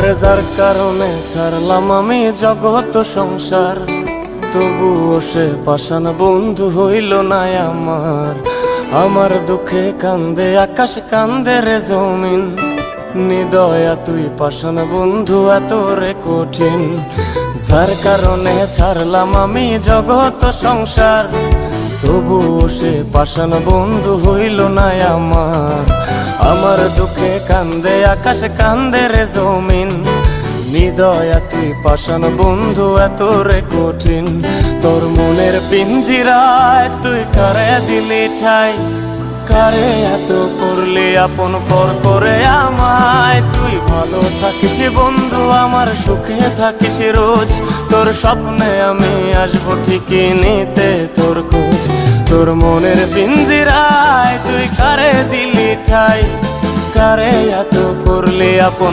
আরে যার কারণে ছাড়লাম আমি জগৎ সংসার, তবুও সে পাষাণ বন্ধু হইল না আমার। আমার দুঃখে কান্দে আকাশ, কান্দে রে জমিন, নিদয়া তুই পাষাণ বন্ধু এত রে কঠিন। যার কারণে ছাড়লাম আমি জগৎ সংসার, তবুও সে পাষাণ বন্ধু হইল না আমার। আমার দুঃখে কান্দে আকাশ, কান্দে রে জমিন, নিদয়া তুই পাষাণ বন্ধু এত রে কঠিন। তোর মনের পিঞ্জিরায় তুই কারে দিলি ঠাই, কারে এত করলি আপন পর করে আমায়। তুই ভালো থাকিস বন্ধু আমার, সুখে থাকিস রোজ, তোর স্বপ্নে আমি আসবো ঠিকই নিতে তোর খোঁজ। তোর মনের পিঞ্জিরায় তুই কারে দিলি ঠাই, কারে এত করলি আপন